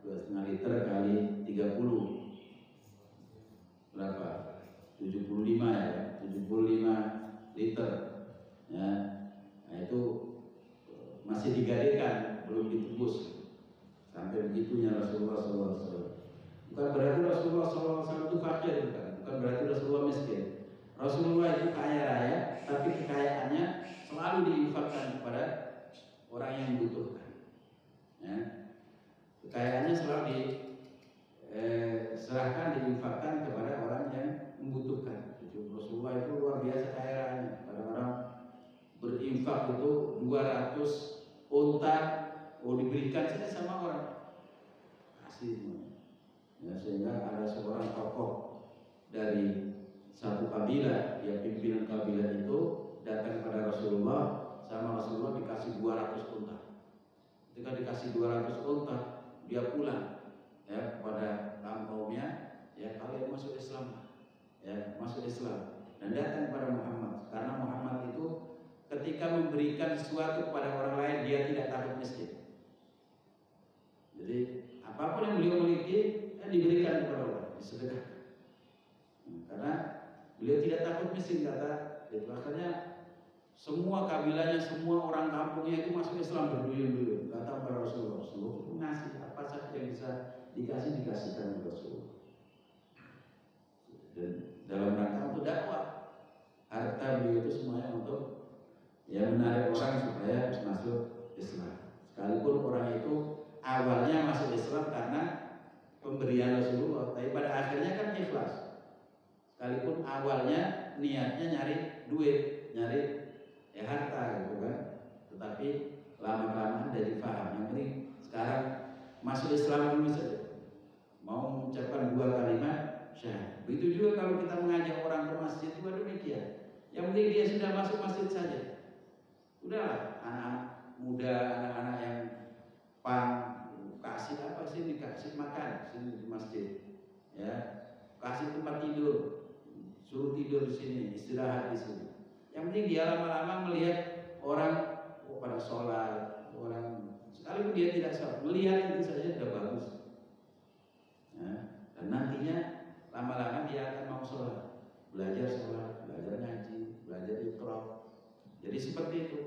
2,5 liter kali 30 berapa? 75 ya, 75 liter, ya. Nah itu masih digadekan, belum ditebus. Sampai begitunya Rasulullah SAW. Bukan berarti Rasulullah SAW itu fakir, bukan berarti Rasulullah miskin. Rasulullah itu kaya raya, tapi kekayaannya selalu diinfakkan kepada orang yang membutuhkan. Ya. Kekayaannya selalu diserahkan, diinfakkan kepada orang yang membutuhkan. Rasulullah itu luar biasa kaya rayanya. Kadang-kadang berinfak itu 200 unta, diberikan saja sama orang, kasih semuanya. Ya, sehingga ada seorang tokoh dari satu kabilah, ya pimpinan kabilah itu datang kepada Rasulullah, sama Rasulullah dikasih 200 unta. Ketika dikasih 200 unta, dia pulang ya kepada kaumnya, ya kalian masuk Islam, ya masuk Islam, dan datang kepada Muhammad, karena Muhammad itu ketika memberikan sesuatu kepada orang lain dia tidak takut miskin. Jadi apapun yang beliau miliki diberikan kepada orang, disedekahkan. Karena beliau tidak takut miskin, kata itu. Akhirnya semua kabilahnya, semua orang kampungnya itu masuk Islam berduyun-duyun. Kata para Rasulullah itu ngasih apa saja yang bisa dikasihkan kepada Rasulullah. Dan dalam rangka untuk dakwah, harta beliau itu semuanya untuk ya menarik orang supaya masuk Islam. Sekalipun orang itu awalnya masuk Islam karena pemberian Rasulullah, tapi pada akhirnya kan ikhlas. Sekalipun awalnya niatnya nyari duit, nyari harta gitu kan, tetapi lama-kelamaan jadi paham. Yang penting sekarang masuk Islam dulu saja, mau mengucapkan 2 kalimat syahadat. muda, anak-anak yang pang, kasih apa sih, dikasih makan sini di masjid, ya, kasih tempat tidur, suruh tidur di sini, istirahat di sini. Yang penting dia lama-lama melihat orang pada sholat, orang sekalipun dia tidak sholat, melihat itu saja sudah bagus. Ya, dan nantinya lama-lama dia akan mau sholat, belajar sholat, belajar ngaji, belajar iqra. Jadi seperti itu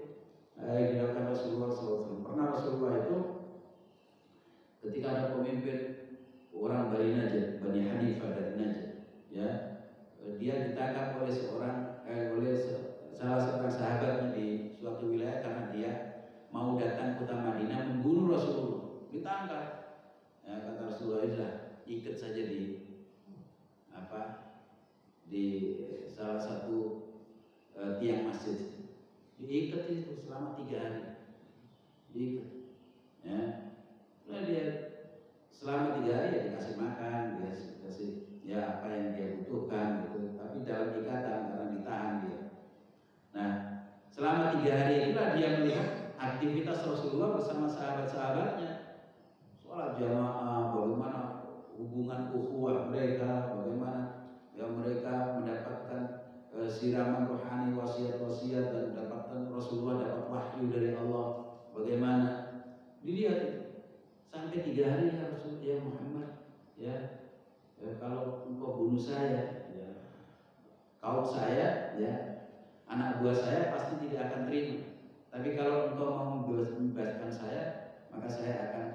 dilakukan Rasulullah SAW. Pernah Rasulullah itu ketika ada pemimpin orang dari Najd, Bani Hanifah dari Najd, ya, dia ditangkap oleh salah seorang sahabatnya di suatu wilayah karena dia mau datang ke kota Madinah membunuh Rasulullah. Ditangkap. Ya, kata Rasulullah, sudah ikat saja di salah satu tiang masjid. Diikat itu selama 3 hari. Diikat. Ya. Nah, dia selama 3 hari ya dikasih makan, dikasih ya apa yang dia butuhkan gitu. Tapi dalam ikatan karena ditahan dia. Nah, selama 3 hari itulah dia melihat aktivitas Rasulullah bersama sahabat-sahabatnya. Sholat jamaah, bagaimana hubungan ukhuwah mereka, bagaimana ya mereka mendapatkan siraman rohani, wasiat-wasiat, dan mendapatkan Rasulullah dapat wahyu dari Allah. Bagaimana dilihat itu sampai 3 hari ya Rasulullah, ya Muhammad, ya, kalau engkau bunuh saya, ya, kaum saya, ya, anak buah saya pasti tidak akan terima. Tapi kalau engkau mau membebaskan saya, maka saya akan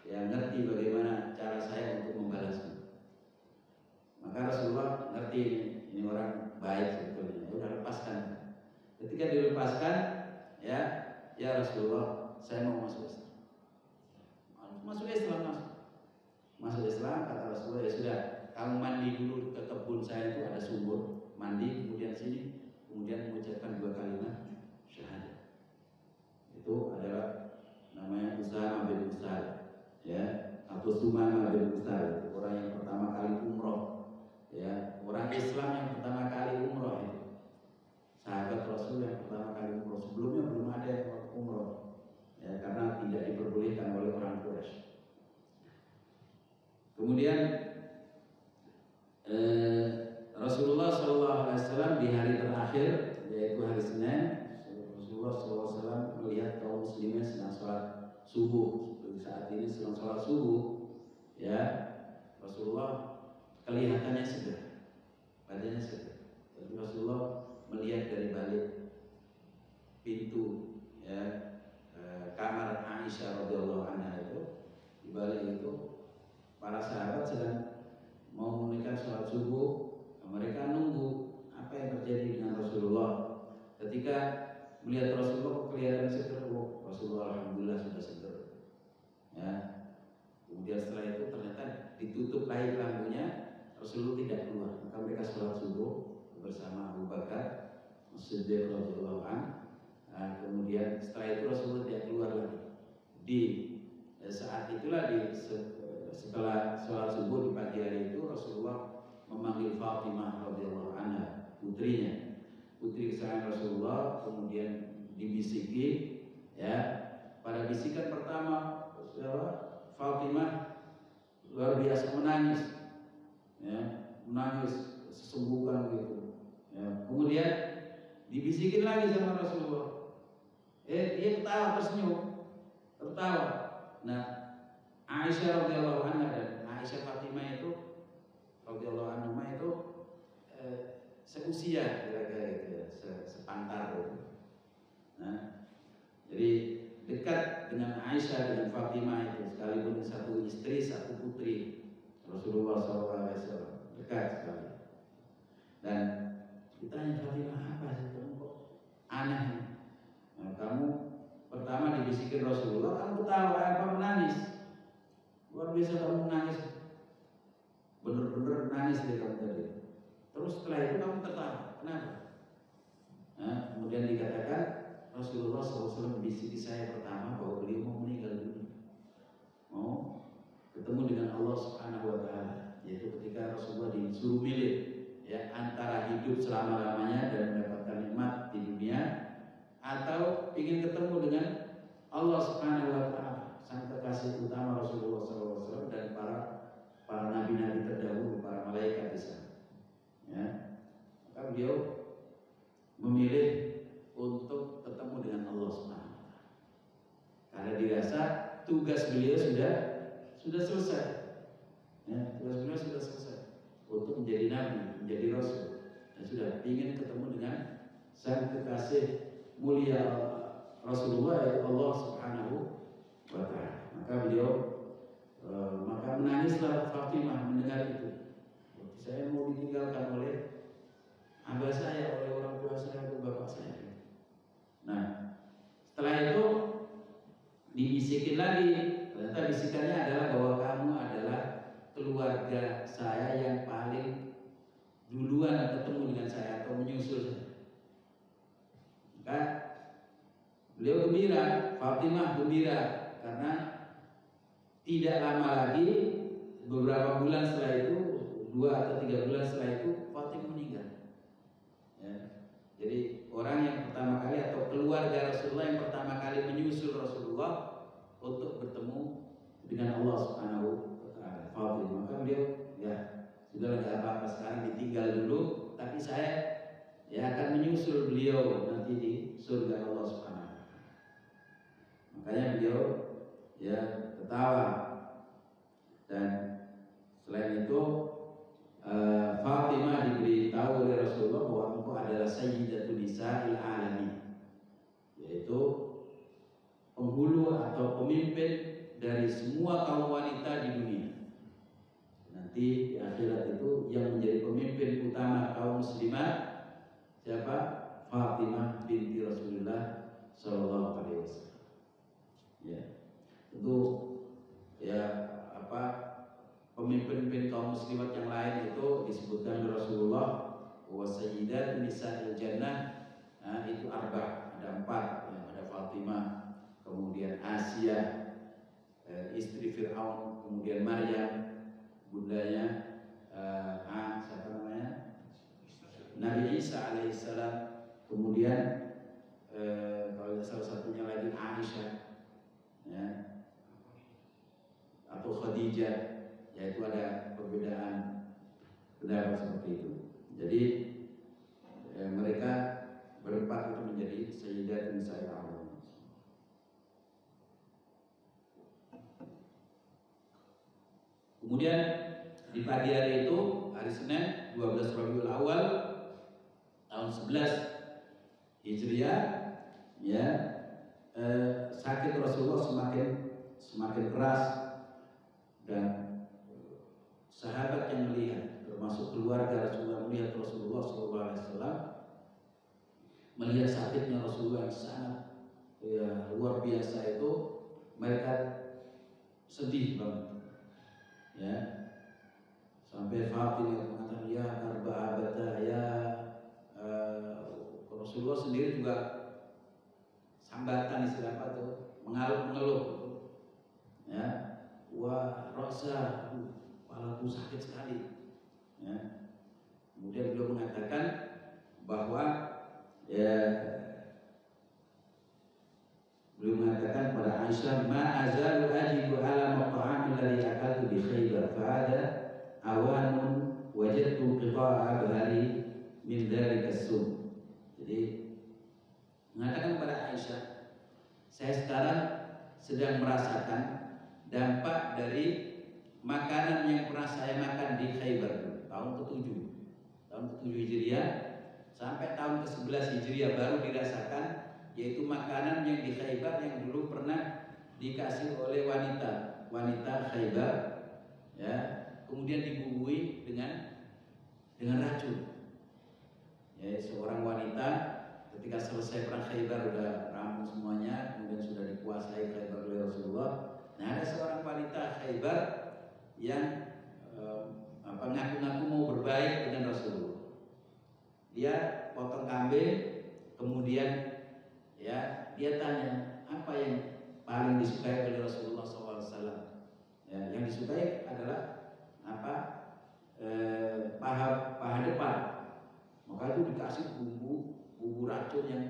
ya ngerti bagaimana cara saya untuk membalasnya. Maka Rasulullah ngerti ini orang baik sebetulnya. Ya udah, lepaskan. Ketika dilepaskan, ya Rasulullah, saya mau masuk Islam. Masuk Islam, kata Rasulullah, ya sudah, kamu mandi dulu ke kebun saya, itu ada sumur, mandi, kemudian sini, kemudian mengucapkan 2 kalimat syahadat. Itu adalah namanya Usama bin Usal, ya, atau Sumama bin Usal, orang yang pertama kali umroh, ya, orang Islam yang pertama kali umroh itu. Sahabat Rasul yang pertama kali umroh, sebelumnya belum ada yang umroh, ya, karena tidak diperbolehkan oleh orang Quraisy. Kemudian Rasulullah SAW di hari terakhir, yaitu hari Senin, Rasulullah SAW melihat kaum muslimin sedang sholat subuh. Seperti saat ini sedang sholat subuh, ya, Rasulullah kelihatannya segar, badannya segar. Jadi Rasulullah melihat dari balik pintu, ya, kamar Aisyah radhiyallahu anha itu, di balik itu para sahabat sedang mau menunaikan sholat subuh. Mereka nunggu apa yang terjadi dengan Rasulullah. Ketika melihat Rasulullah kelihatan seger, Rasulullah alhamdulillah sudah seger, ya. Kemudian setelah itu ternyata ditutup lagi lampunya, Rasulullah tidak keluar. Maka mereka sholat subuh bersama Abu Bakar As-Siddiq radhiyallahu anhu. Kemudian setelah itu Rasulullah tidak keluar lagi. Di saat itulah setelah sholat subuh di pagi hari itu, Rasulullah memanggil Fatimah radhiyallahu anha, putrinya, putri kesayangan Rasulullah. Kemudian dibisiki, ya, pada bisikan pertama Fatimah luar biasa menangis, ya, menangis sesungguhkan gitu, ya. Kemudian dibisikin lagi sama Rasulullah, dia ketawa, tertawa. Nah, Aisyah radhiyallahu anha dan Aisyah Fatimah itu radhiyallahu anha itu seusia kira-kira gitu, ya, sepantar gitu. Nah, jadi dekat dengan Aisyah dengan Fatimah itu, sekalipun satu istri satu putri Rasulullah SAW, dekat sekali. Dan ditanya Fatimah, apa sih kamu kok aneh? Nah, kamu pertama dibisikin Rasulullah, kamu tahu apa, menangis. Luar biasa kamu menangis, bener-bener nangis deh kamu tadi. Terus setelah itu kamu tertawa, kenapa? Nah, kemudian dikatakan Rasulullah SAW bisiki saya pertama bahwa beliau mau meninggal dunia, mau ketemu dengan Allah Subhanahu Wa Taala, yaitu ketika Rasulullah disuruh milih, ya, antara hidup selama-lamanya dan mendapatkan nikmat di dunia, atau ingin ketemu dengan Allah beliau sudah selesai. Ya, tugas beliau sudah selesai untuk menjadi nabi, menjadi rasul, dan sudah ingin ketemu dengan sang kekasih mulia Rasulullah, yaitu Allah Subhanahu wa Ta'ala. Maka beliau maka menangislah Fatimah mendengar itu. Saya mau ditinggalkan oleh abah saya, oleh orang tua saya, atau bapak saya. Nah, setelah itu dibisikin lagi. Ternyata bisikannya adalah bahwa kamu adalah keluarga saya yang paling duluan ketemu dengan saya atau menyusul saya. Maka beliau gembira, Fatimah gembira, karena tidak lama lagi, beberapa bulan setelah itu, 2 atau 3 bulan setelah itu, Fatimah meninggal. Ya. Jadi orang yang pertama kali atau keluarga Rasulullah yang pertama kali menyusul Rasulullah untuk bertemu dengan Allah Subhanahu wa Ta'ala, Fatimah. Maka beliau, ya sudah tidak apa-apa, sekarang ditinggal dulu, tapi saya akan menyusul beliau nanti di surga Allah Subhanahu wa Ta'ala. Makanya beliau ketawa. Dan selain itu Fatimah diberitahu oleh Rasulullah bahwa engkau adalah sayyidatun nisa'il alamin, yaitu penghulu atau pemimpin dari semua kaum wanita di dunia. Nanti di akhirat itu yang menjadi pemimpin utama kaum muslimat siapa? Fatimah binti Rasulullah Sallallahu Alaihi Wasallam. Ya, tentu pemimpin kaum muslimat yang lain itu disebutkan oleh Rasulullah wa sayyidatun nisa'il jannah. Nah, itu ada 4, ada Fatimah, kemudian Asia, istri Fir'aun, kemudian Maryam, bundanya siapa namanya? Nabi Isa alaihissalam, kemudian kalau salah satunya lagi Aisyah, ya, atau Khadijah, yaitu ada perbedaan pendapat seperti itu. Jadi mereka berempat itu menjadi sayyidatun nisa'il alamin. Kemudian di pagi hari itu, hari Senin 12 Rabiul Awal tahun 11 Hijriah, ya, sakit Rasulullah semakin keras, dan sahabat yang melihat, termasuk keluarga Rasulullah, melihat Rasulullah SAW, melihat sakitnya Rasulullah yang sangat luar biasa itu, mereka sedih banget, ya, sampai Fatimah mengatakan, ya karba abata, ya Rasulullah sendiri juga sambatan, istilah apa tuh, mengeluh, ya, wah rosa, kepalaku sakit sekali, ya. Kemudian beliau mengatakan bahwa beliau mengatakan pada Aisyah, ma azalu ajibu ala maq'amil ladzi akaltu bi Khaybar fa hada awanun wajadtu qita'a abhari min dzalika as-sum. Jadi mengatakan pada Aisyah, saya sekarang sedang merasakan dampak dari makanan yang pernah saya makan di Khaybar tahun ke-7 Hijriah sampai tahun ke-11 Hijriah baru dirasakan, yaitu makanan yang di Khaybar yang dulu pernah dikasih oleh wanita Khaybar, ya, kemudian dibumbui dengan racun. Ya, seorang wanita ketika selesai perang Khaybar, udah rampung semuanya, kemudian sudah dikuasai Khaybar oleh Rasulullah. Nah, ada seorang wanita Khaybar yang ngaku-ngaku mau berbaik dengan Rasulullah. Dia potong kambing, kemudian ya dia tanya, apa yang paling disukai oleh Rasulullah SAW? Ya, yang disukai adalah apa? Paha depan. Maka itu dikasih bumbu racun, yang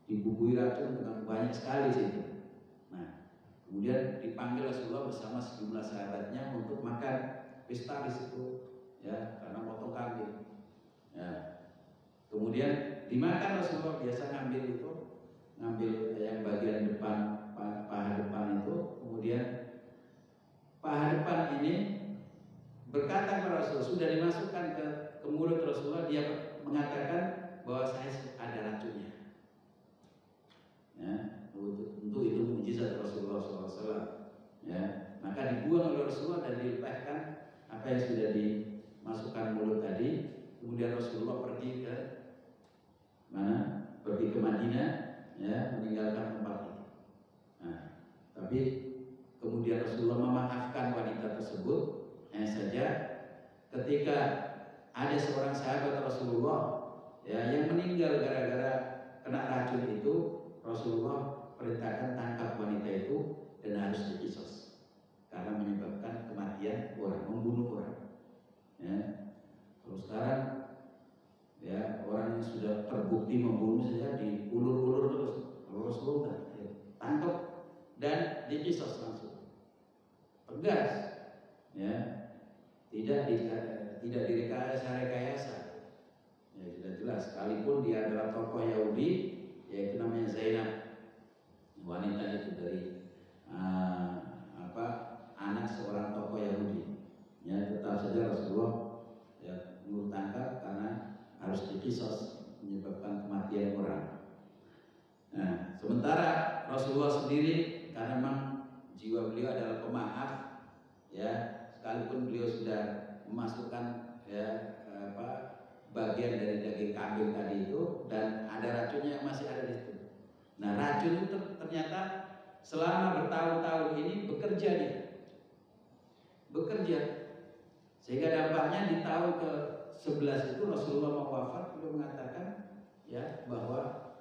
dibumbui racun dengan banyak sekali situ. Nah, kemudian dipanggil Rasulullah bersama sejumlah sahabatnya untuk makan pesta di situ, ya, karena potong kambing. Ya. Kemudian dimakan Rasulullah, biasa ngambil yang bagian depan, paha depan itu, kemudian paha depan ini berkata kepada Rasul, sudah dimasukkan ke mulut Rasulullah, dia mengatakan bahwa saya ada racunnya. Ya, tentu itu mukjizat Rasulullah SAW. Ya, maka dibuang oleh Rasulullah dan dilepaskan apa yang sudah dimasukkan mulut tadi. Kemudian Rasulullah pergi ke mana? Pergi ke Madinah, ya, meninggalkan tempat itu. Nah, tapi kemudian Rasulullah memaafkan wanita tersebut. Hanya saja ketika ada seorang sahabat Rasulullah, ya, yang meninggal gara-gara kena racun itu, Rasulullah perintahkan tangkap wanita itu dan harus dikisos karena menyebabkan kematian orang, membunuh orang. Ya, kalau sekarang ya orang yang sudah terbukti membunuh saja diulur-ulur terus. Kalau Rasulullah ya, tangkap dan dikisos langsung, tegas, ya, tidak direkayasa. Ya, sudah jelas. Sekalipun dia adalah tokoh Yahudi, yaitu namanya Zainab, wanita itu dari anak seorang tokoh Yahudi. Ya, tetap saja Rasulullah ya menurut tangkap karena harus dikisos, menyebabkan kematian orang. Nah, sementara Rasulullah sendiri karena memang jiwa beliau adalah pemaaf, ya, sekalipun beliau sudah memasukkan ya bagian dari daging kambing tadi itu dan ada racunnya yang masih ada di situ. Nah, racun itu ternyata selama bertahun-tahun ini bekerja sehingga dampaknya di tahun ke-11 itu Rasulullah mau wafat, beliau mengatakan ya bahwa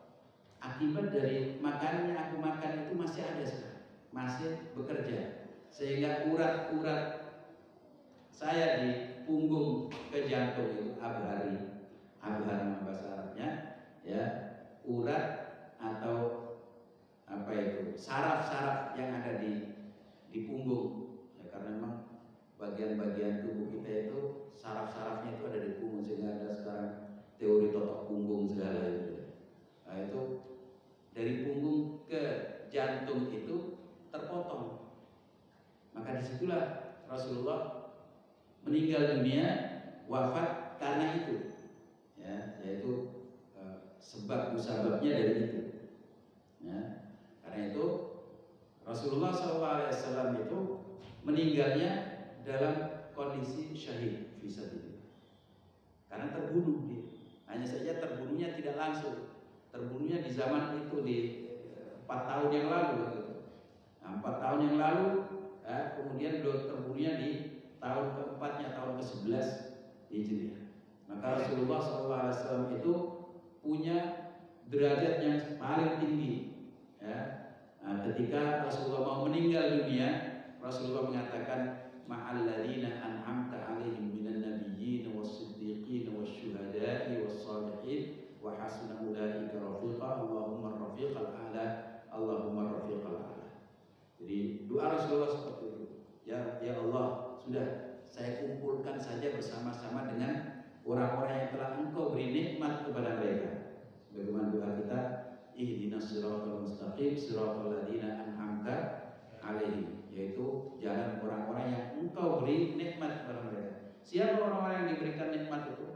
akibat dari makanan yang aku makan itu masih ada sekarang, masih bekerja, sehingga urat-urat saya di punggung ke jantung itu abhar bahasa Arabnya, ya, urat atau apa itu saraf-saraf yang ada di punggung, ya, karena memang bagian-bagian tubuh kita itu saraf-sarafnya itu ada di punggung, sehingga ada sekarang teori totok punggung segala itu. Nah, itu dari punggung ke jantung itu terpotong, maka disitulah Rasulullah meninggal dunia, wafat karena itu, ya, yaitu sebab-musababnya dari itu. Ya, karena itu Rasulullah SAW itu meninggalnya dalam kondisi syahid fisabilillah, karena terbunuh dia. Hanya saja terbunuhnya tidak langsung, terbunuhnya di zaman itu di 4 tahun yang lalu, gitu. Nah, 4 tahun yang lalu, ya, kemudian beliau terbunuhnya di tahun keempatnya, tahun ke-11 Hijriah. Maka Rasulullah SAW itu punya derajat yang paling tinggi, ya. Nah, ketika Rasulullah mau meninggal dunia, Rasulullah mengatakan ma'alladzina an'amta 'alaihim minan nabiyyin was-siddiqin wasyuhada'i was-shalihin wa hasuna ulaika rafiqa Allahumma rafiqal a'la Allahumma rafiqal a'la. Jadi doa Rasulullah seperti itu. Ya Allah, sudah saya kumpulkan saja bersama-sama dengan orang-orang yang telah Engkau beri nikmat kepada mereka. Bagaimana doa kita? Ihdinas siratal mustaqim siratal ladzina an'amta 'alaihim, yaitu jalan orang-orang yang Engkau beri nikmat kepada mereka. Siapa orang-orang yang diberikan nikmat itu?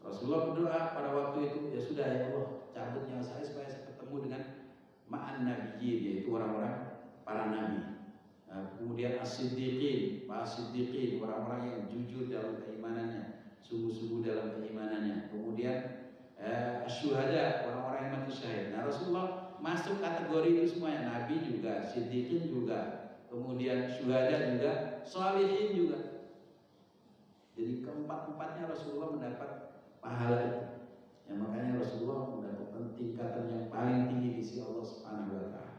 Rasulullah berdoa pada waktu itu, ya sudah ya Allah, cabut nyawa saya supaya saya ketemu dengan ma'an nabiyyin, yaitu orang-orang para nabi. Nah, kemudian as-siddiqin, para siddiqin, orang-orang yang jujur dalam keimanannya, sungguh-sungguh dalam keimanannya. Kemudian syuhada, orang-orang yang mati syahid. Nah, Rasulullah masuk kategori itu semuanya, nabi juga, siddiqin juga, kemudian syuhada juga, sholihin juga. Jadi keempat-empatnya Rasulullah mendapat pahala itu. Ya, makanya Rasulullah mendapatkan tingkatan yang paling tinggi di sisi Allah Subhanahu wa taala.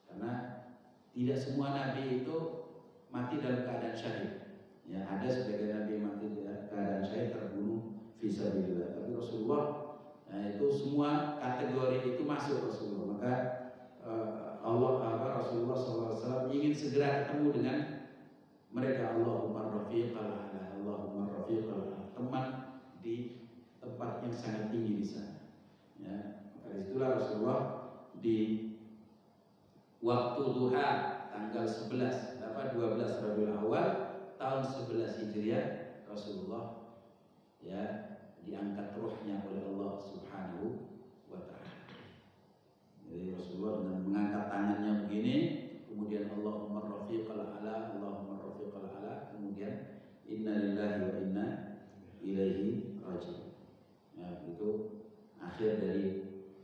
Karena tidak semua nabi itu mati dalam keadaan syahid. Ya, ada sebagian nabi yang mati dalam keadaan syahid, terbunuh fisabilillah. Tapi Rasulullah, nah, itu semua kategori itu masuk Rasulullah. Maka Rasulullah SAW ingin segera ketemu dengan mereka. Allahumma rafiqal a'la, Allahumma rafiqal a'la, teman di tempat yang sangat tinggi di sana. Ya, maka disitulah Rasulullah di waktu duha tanggal 12 Rabiul Awal tahun 11 Hijriah Rasulullah ya diangkat ruhnya oleh Allah Subhanahu wa taala. Jadi Rasulullah dengan mengangkat tangannya begini, kemudian Allahumma rafiqal ala, Allahumma rafiqal ala, kemudian inna lillahi wa inna ilaihi raji'un. Ya, itu akhir dari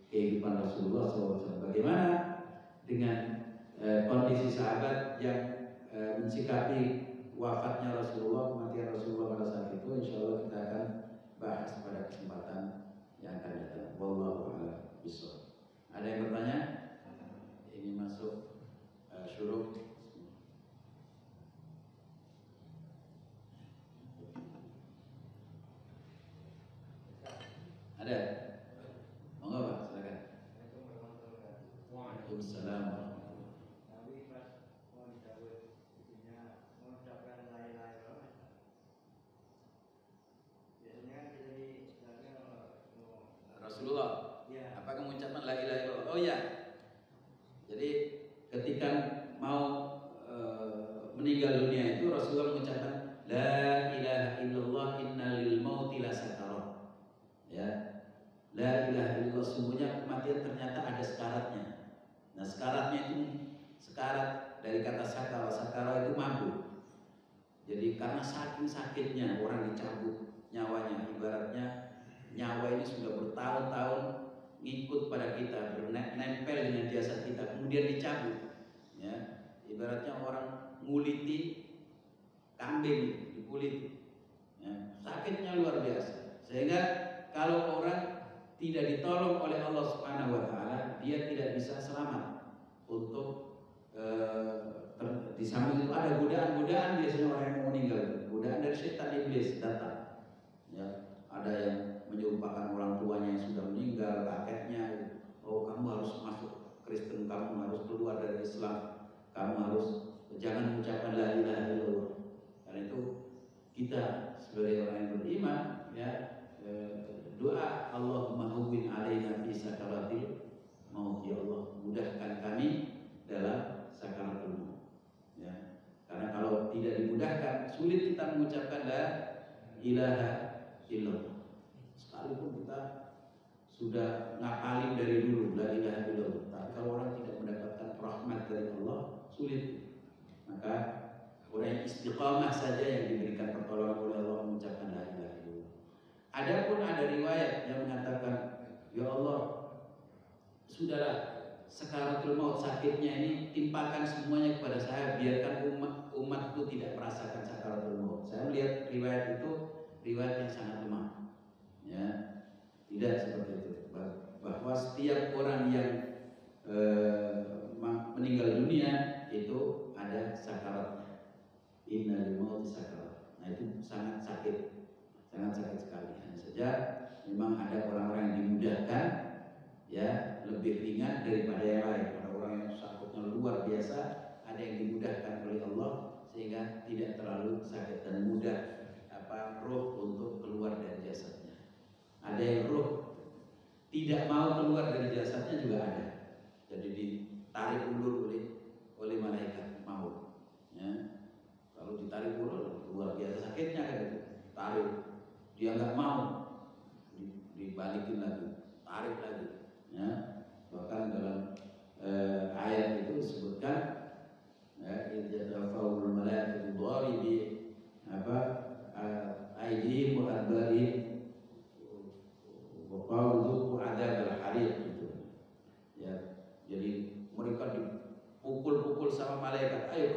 kehidupan Rasulullah SAW. Bagaimana dengan kondisi sahabat yang mensikapi wafatnya Rasulullah, kematian Rasulullah pada saat itu? Insya Allah kita akan bahas pada kesempatan yang akan datang. Wallahu a'lam bishawab. Ada yang bertanya? Ini masuk syuruk. Ada? Monggo Pak, silakan. Waalaikumsalam. Nabi pas mau dicabut istrinya mengucapkan la ilaha illallah. Biasanya kan kita diistilahkan Rasulullah. Ya. Apakah mengucapkan la ilaha illallah? Oh ya. Jadi ketika mau meninggal dunia itu Rasulullah mengucapkan la ilaha illallah innalil mauti lasakarat. Ya. La ilaha illallah, sungguhnya kematian ternyata ada sekaratnya. Nah, sekaratnya itu sekarat dari kata sakara. Sakara itu mabuk. Jadi karena saking sakitnya orang dicabut nyawanya, ibaratnya nyawa ini sudah bertahun-tahun ngikut pada kita, nempel dengan jasad kita, kemudian dicabut. Ya, ibaratnya orang nguliti kambing, dikulit. Ya, sakitnya luar biasa. Sehingga kalau orang tidak ditolong oleh Allah Subhanahu wa taala, dia tidak bisa selamat untuk di samping itu ada godaan-godaan biasanya orang yang mau meninggal. Godaan dari setan iblis datang. Ya, ada yang menyerupakan orang tuanya yang sudah meninggal, kakeknya, oh kamu harus masuk Kristen, kamu harus keluar dari Islam, kamu harus jangan mengucapkan la ilaha illallah. Karena itu kita sebagai orang yang beriman ya doa Allahumma hawwin alaina fi sakaratil maut, ya Allah mudahkan kami dalam sakaratul maut. Ya, karena kalau tidak dimudahkan sulit kita mengucapkan la ilaha illallah. Sekalipun kita sudah ngapalin dari dulu la ilaha illallah, tapi kalau orang tidak mendapatkan rahmat dari Allah sulit. Maka orang yang istiqamah saja yang diberikan pertolongan oleh Allah mengucapkan la ilaha illallah. Adapun ada riwayat yang mengatakan, ya Allah, sudahlah sakaratul maut, sakitnya ini timpakan semuanya kepada saya, biarkan umatku tidak merasakan sakaratul maut. Saya melihat riwayat itu riwayat yang sangat lemah. Ya, tidak seperti itu. Bahwa setiap orang yang meninggal dunia itu ada sakaratnya. Innal maut sakarat. Nah itu sangat sakit sekali. Hanya saja memang ada orang-orang yang dimudahkan ya lebih ringan daripada yang lain. Ada orang yang sakitnya luar biasa, ada yang dimudahkan oleh Allah sehingga tidak terlalu sakit dan mudah roh untuk keluar dari jasadnya. Ada yang roh tidak mau keluar dari jasadnya juga ada. Jadi ditarik ulur oleh malaikat maut. Ya. Kalau ditarik ulur luar biasa sakitnya kan itu. Tarik, dia nggak mau, dibalikin lagi, tarik lagi. Ya. Bahkan dalam ayat itu disebutkan ya yatafawul malaikatu dharibi aydihim wa adbarihim wa qawduhu adzabal hariq gitu. Ya, jadi mereka dipukul-pukul sama malaikat, ayo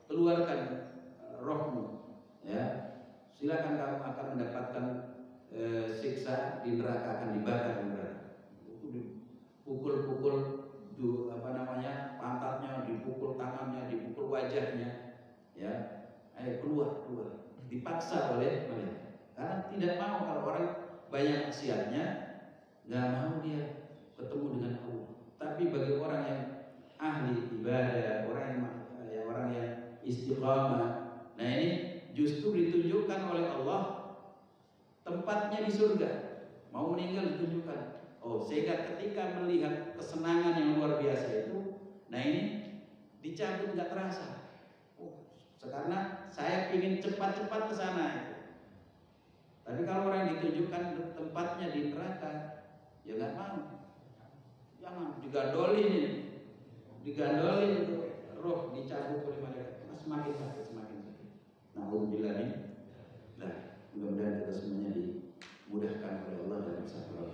keluarkan rohmu. Ya, silakan kamu akan mendapatkan siksa di neraka, akan dibakar di neraka. Itu dipukul-pukul pantatnya, dipukul tangannya, dipukul wajahnya. Ya, ayo keluar. Dipaksa oleh malaikat. Karena tidak mau, kalau orang banyak maksiatnya, nggak mau dia ketemu dengan Allah. Tapi bagi orang yang ahli ibadah, orang yang istiqamah, nah ini justru ditunjukkan oleh Allah tempatnya di surga. Mau meninggal ditunjukkan. Oh, sehingga ketika melihat kesenangan yang luar biasa itu, nah ini dicabut nggak terasa. Oh, karena saya ingin cepat-cepat ke sana itu. Tapi kalau orang ditunjukkan tempatnya di neraka, ya nggak mau. Jangan digandolin ini, digandolin itu roh dicabut oleh malaikat, semakin sakit. Nah, mudah-mudahan kita semuanya dimudahkan oleh Allah dalam satu